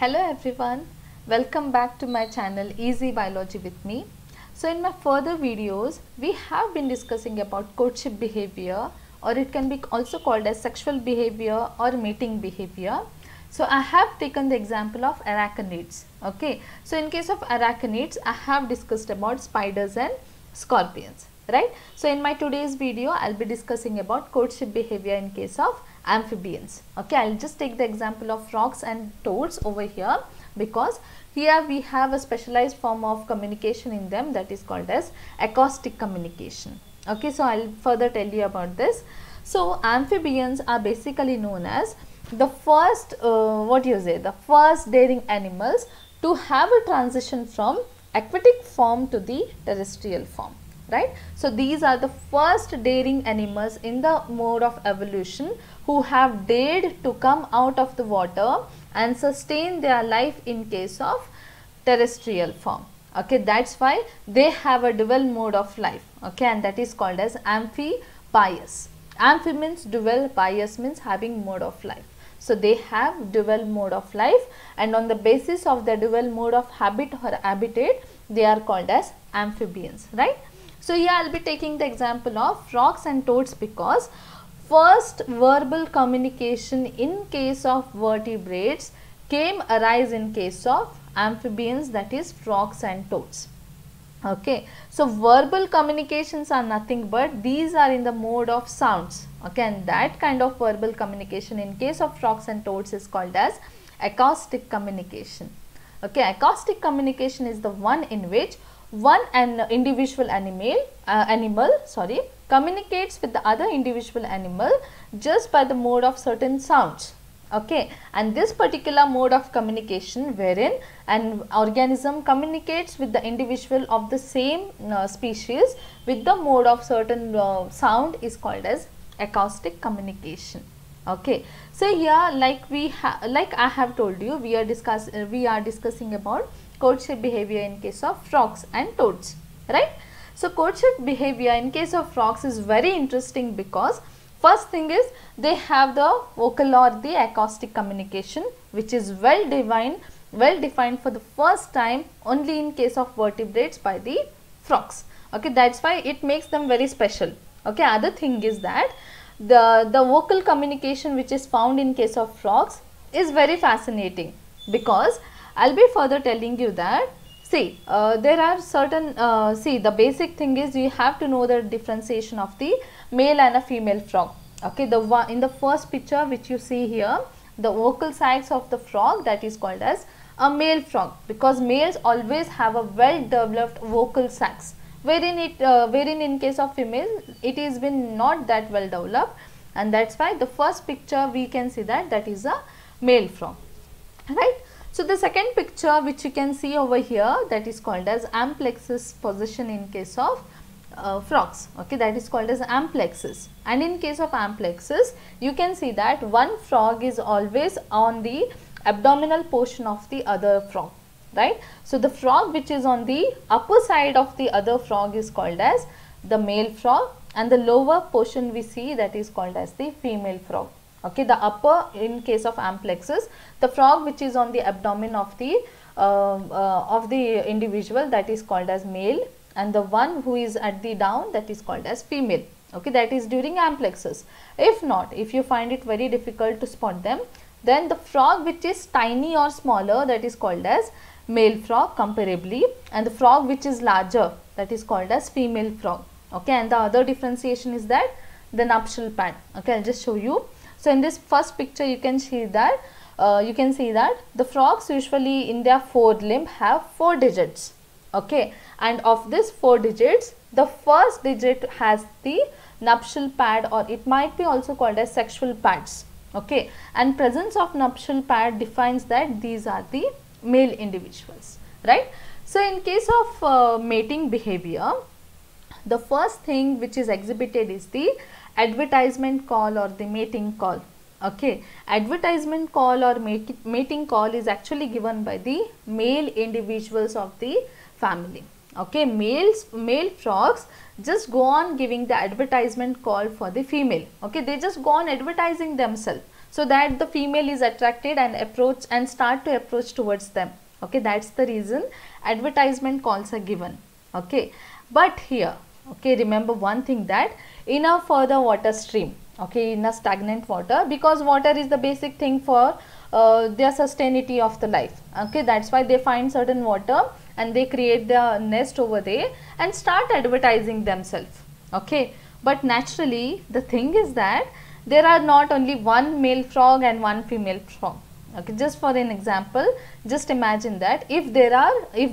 Hello everyone, welcome back to my channel Easy Biology with me. So in my further videos, we have been discussing about courtship behavior, or it can be also called as sexual behavior or mating behavior. So I have taken the example of arachnids. Okay, so in case of arachnids, I have discussed about spiders and scorpions, right? So in my today's video, I'll be discussing about courtship behavior in case of amphibians. Okay, I'll just take the example of frogs and toads over here, because here we have a specialized form of communication in them, that is called as acoustic communication. Okay, so I'll further tell you about this. So amphibians are basically known as the first the first daring animals to have a transition from aquatic form to the terrestrial form, right? So these are the first daring animals in the mode of evolution who have dared to come out of the water and sustain their life in case of terrestrial form. Okay, that's why they have a dual mode of life. Okay, and that is called as amphibious. Amphi means dual, bias means having mode of life. So they have dual mode of life, and on the basis of the dual mode of habit or habitat, they are called as amphibians, right? So here I will be taking the example of frogs and toads, because first verbal communication in case of vertebrates arise in case of amphibians, that is frogs and toads. Okay, so verbal communications are nothing but these are in the mode of sounds. Okay, and that kind of verbal communication in case of frogs and toads is called as acoustic communication. Okay, acoustic communication is the one in which one individual animal communicates with the other individual animal just by the mode of certain sounds. Okay, and this particular mode of communication wherein an organism communicates with the individual of the same species with the mode of certain sound is called as acoustic communication. Okay, so here like I have told you, we are discussing about courtship behavior in case of frogs and toads, right? So courtship behavior in case of frogs is very interesting, because first thing is they have the vocal or the acoustic communication, which is well defined for the first time only in case of vertebrates by the frogs. Okay, that's why it makes them very special. Okay, other thing is that the vocal communication which is found in case of frogs is very fascinating, because I'll be further telling you that there are certain the basic thing is you have to know the differentiation of the male and a female frog. Okay, the one in the first picture which you see here, the vocal sacs of the frog, that is called as a male frog, because males always have a well developed vocal sacs, wherein in case of female it is been not that well developed, and that's why the first picture we can see that is a male frog, right? So the second picture which you can see over here, that is called as amplexus position in case of frogs. Okay, that is called as amplexus, and in case of amplexus you can see that one frog is always on the abdominal portion of the other frog, right? So the frog which is on the upper side of the other frog is called as the male frog, and the lower portion we see, that is called as the female frog. Okay, the upper in case of amplexus, the frog which is on the abdomen of the individual, that is called as male, and the one who is at the down, that is called as female. Okay, that is during amplexus. If you find it very difficult to spot them, then the frog which is tiny or smaller, that is called as male frog comparably, and the frog which is larger, that is called as female frog. Okay, and the other differentiation is that the nuptial pad. Okay, I'll just show you. So in this first picture you can see that the frogs usually in their forelimb have 4 digits. Okay, and of this 4 digits, the first digit has the nuptial pad, or it might be also called as sexual pads. Okay, and presence of nuptial pad defines that these are the male individuals, right? So in case of mating behavior, the first thing which is exhibited is the advertisement call or the mating call. Okay, advertisement call or mating call is actually given by the male individuals of the family. Okay, male frogs just go on giving the advertisement call for the female. Okay, they just go on advertising themselves. so that the female is attracted and approach and start to approach towards them. Okay, that's the reason advertisement calls are given. Okay, but here, okay, remember one thing, that in a further water stream, okay, in a stagnant water, because water is the basic thing for their sustainability of the life. Okay, that's why they find certain water and they create their nest over there and start advertising themselves. Okay, but naturally the thing is that there are not only one male frog and one female frog. Okay, just for an example, just imagine that if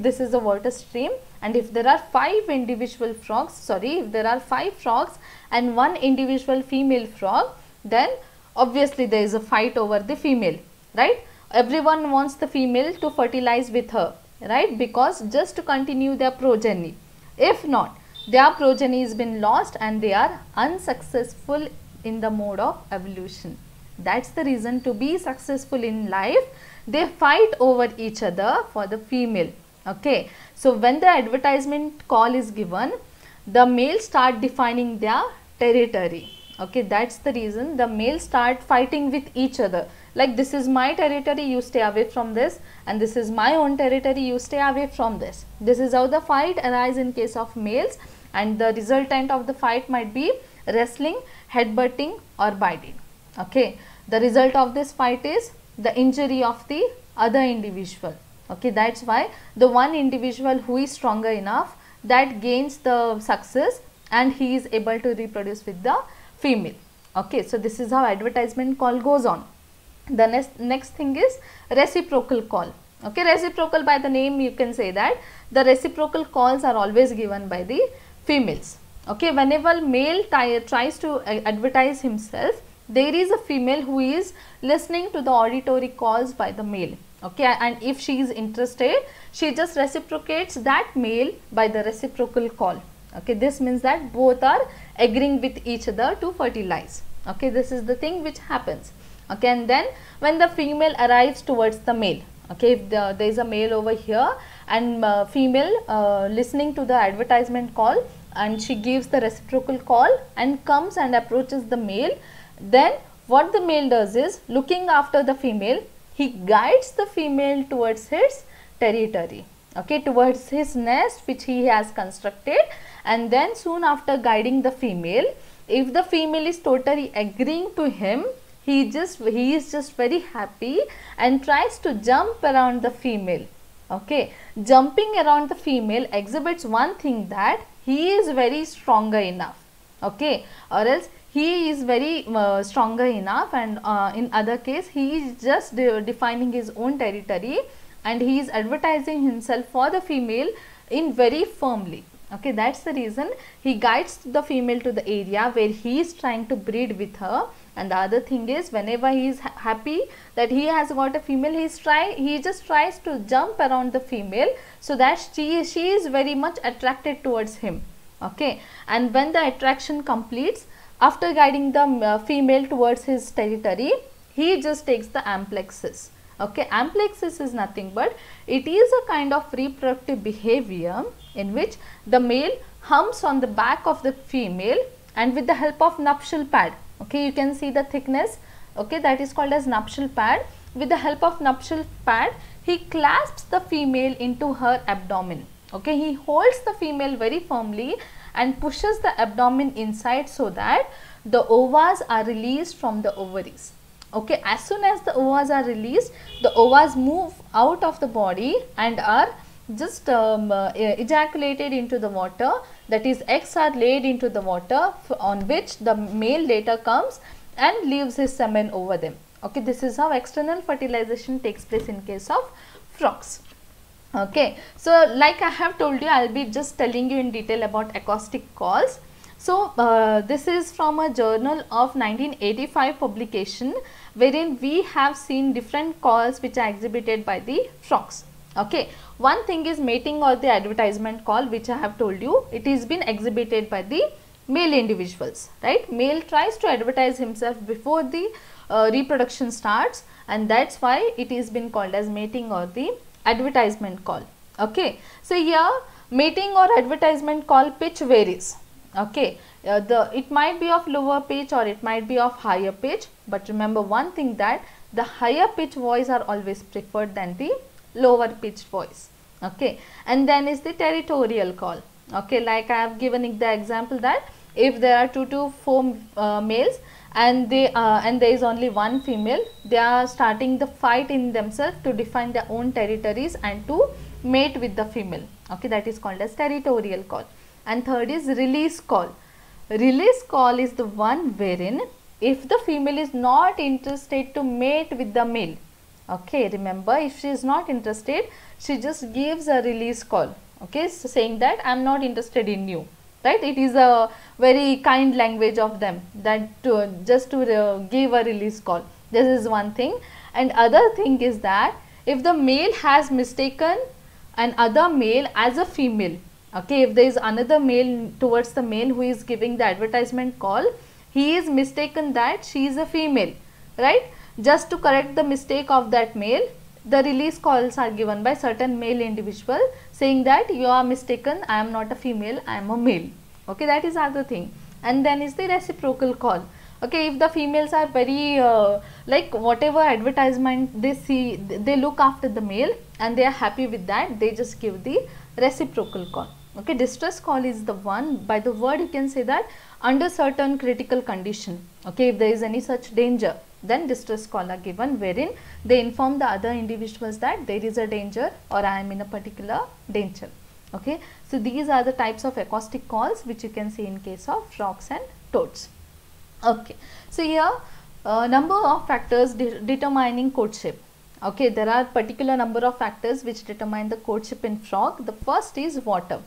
this is a water stream and if there are 5 individual frogs, if there are 5 frogs and one individual female frog, then obviously there is a fight over the female, right? Everyone wants the female to fertilize with her, right? Because just to continue their progeny. If not, their progeny has been lost and they are unsuccessful in the mode of evolution. That's the reason, to be successful in life, they fight over each other for the female. Okay, so when the advertisement call is given, the males start defining their territory. Okay, that's the reason the males start fighting with each other, like this is my territory, you stay away from this, and this is my own territory, you stay away from this. This is how the fight arises in case of males, and the resultant of the fight might be wrestling, headbutting or biting. Okay, the result of this fight is the injury of the other individual. Okay, that's why the one individual who is stronger enough, that gains the success and he is able to reproduce with the female. Okay, so this is how advertisement call goes on. The next thing is reciprocal call. Okay, reciprocal, by the name you can say that the reciprocal calls are always given by the females. Okay, whenever male tries to advertise himself, there is a female who is listening to the auditory calls by the male. Okay, and if she is interested, she just reciprocates that male by the reciprocal call. Okay, this means that both are agreeing with each other to fertilize. Okay, this is the thing which happens. Okay, and then when the female arrives towards the male, okay, if there is a male over here and female listening to the advertisement call, and she gives the reciprocal call and comes and approaches the male, then what the male does is, looking after the female, he guides the female towards his territory, okay, towards his nest which he has constructed, and then soon after guiding the female, if the female is totally agreeing to him, he is just very happy and tries to jump around the female. Okay, jumping around the female exhibits one thing, that he is very stronger enough. Okay, or else he is very stronger enough, and in other case he is just defining his own territory and he is advertising himself for the female in very firmly. Okay, that's the reason he guides the female to the area where he is trying to breed with her. And the other thing is, whenever he is happy that he has got a female, he just tries to jump around the female so that she is very much attracted towards him. Okay, and when the attraction completes, after guiding the female towards his territory, he just takes the amplexus. Okay, amplexus is nothing but it is a kind of reproductive behavior in which the male humps on the back of the female, and with the help of nuptial pad, okay, you can see the thickness, okay, that is called as nuptial pad. With the help of nuptial pad, he clasps the female into her abdomen. Okay, he holds the female very firmly and pushes the abdomen inside so that the ovas are released from the ovaries. Okay, as soon as the ovas are released, the ovas move out of the body and are just ejaculated into the water, that is, eggs are laid into the water on which the male later comes and leaves his semen over them. Okay, this is how external fertilization takes place in case of frogs. Okay, so like I have told you, I will be just telling you in detail about acoustic calls. So this is from a journal of 1985 publication, wherein we have seen different calls which are exhibited by the frogs. Okay, one thing is mating or the advertisement call, which I have told you, it is been exhibited by the male individuals, right? Male tries to advertise himself before the reproduction starts, and that's why it is been called as mating or the advertisement call. Okay, so here mating or advertisement call pitch varies. Okay, it might be of lower pitch or it might be of higher pitch, but remember one thing, that the higher pitch voice are always preferred than the lower pitched voice. Okay, and then is the territorial call. Okay, like I have given the example that if there are 2 to 4 males and there is only one female, they are starting the fight in themselves to define their own territories and to mate with the female. Okay, that is called as territorial call. And third is release call. Release call is the one wherein if the female is not interested to mate with the male, okay, remember, if she is not interested, she just gives a release call, okay, so saying that I am not interested in you, right? It is a very kind language of them, that just to give a release call. This is one thing. And other thing is that if the male has mistaken an other male as a female, okay, if there is another male towards the male who is giving the advertisement call, he is mistaken that she is a female, right? Just to correct the mistake of that male, the release calls are given by certain male individual saying that you are mistaken, I am not a female, I am a male. Okay, that is other thing. And then is the reciprocal call. Okay, if the females are very like whatever advertisement they see, they look after the male and they are happy with that, they just give the reciprocal call. Okay, distress call is the one, by the word you can say that under certain critical condition, okay, if there is any such danger, then distress call are given, wherein they inform the other individuals that there is a danger or I am in a particular danger. Okay, so these are the types of acoustic calls which you can see in case of frogs and toads. Okay, so here number of factors determining courtship. Okay, there are particular number of factors which determine the courtship in frog. The first is water.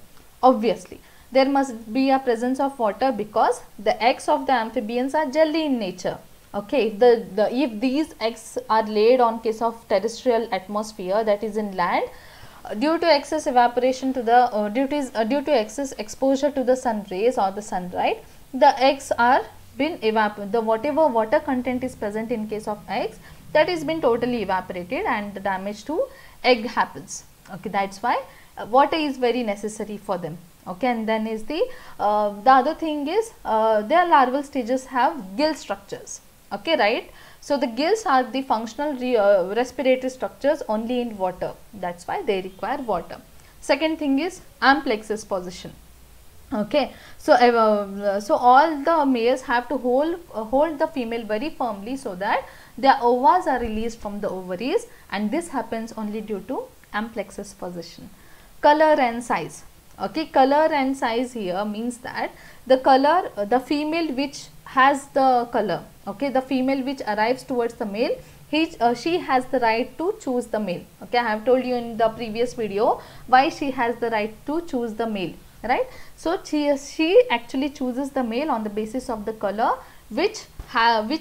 Obviously, there must be a presence of water because the eggs of the amphibians are jelly in nature. Okay, if these eggs are laid on case of terrestrial atmosphere, that is in land, due to excess evaporation to the due to excess exposure to the sun rays or the sunlight, the eggs are been evaporated. The whatever water content is present in case of eggs, that is been totally evaporated and the damage to egg happens. Okay, that's why water is very necessary for them. Okay, and then is the other thing is their larval stages have gill structures. Okay, right. So the gills are the functional respiratory structures only in water. That's why they require water. Second thing is amplexus position. Okay, so so all the males have to hold the female very firmly so that their ovas are released from the ovaries, and this happens only due to amplexus position. Color and size. Okay, color and size here means that the color, the female which has the color, okay, the female which arrives towards the male, she has the right to choose the male. Okay, I have told you in the previous video why she has the right to choose the male, right? So she actually chooses the male on the basis of the color which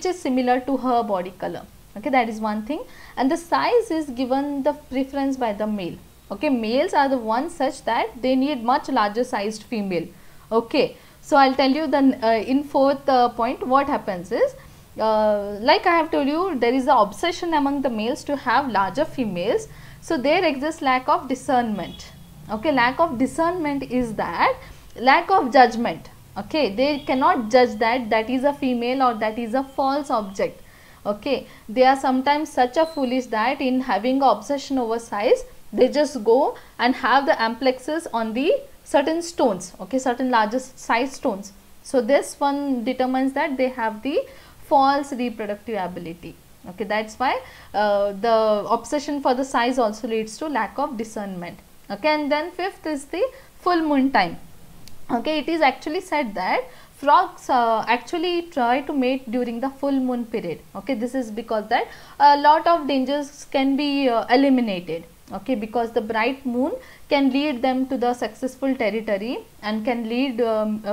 is similar to her body color. Okay, that is one thing. And the size is given the preference by the male. Okay, males are the ones such that they need much larger sized female. Okay, so I'll tell you then in fourth point what happens is, like I have told you, there is an obsession among the males to have larger females. So there exists lack of discernment. Okay, lack of discernment is that lack of judgment. Okay, they cannot judge that is a female or that is a false object. Okay, they are sometimes such a foolish that in having an obsession over size, they just go and have the amplexus on the certain stones, okay, certain larger size stones. So this one determines that they have the false reproductive ability. Okay, that's why the obsession for the size also leads to lack of discernment. Okay, and then fifth is the full moon time. Okay, it is actually said that frogs actually try to mate during the full moon period. Okay, this is because that a lot of dangers can be eliminated. Okay, because the bright moon can lead them to the successful territory and can lead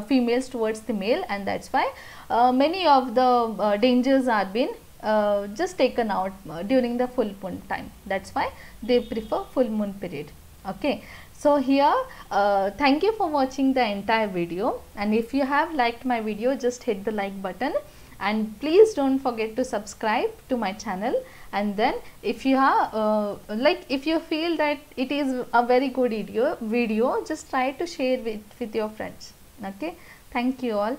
females towards the male, and that's why many of the dangers are been just taken out during the full moon time. That's why they prefer full moon period. Okay, so here thank you for watching the entire video, and if you have liked my video, just hit the like button, and please don't forget to subscribe to my channel. And then if you are if you feel that it is a very good video, just try to share with your friends. Okay, Thank you all.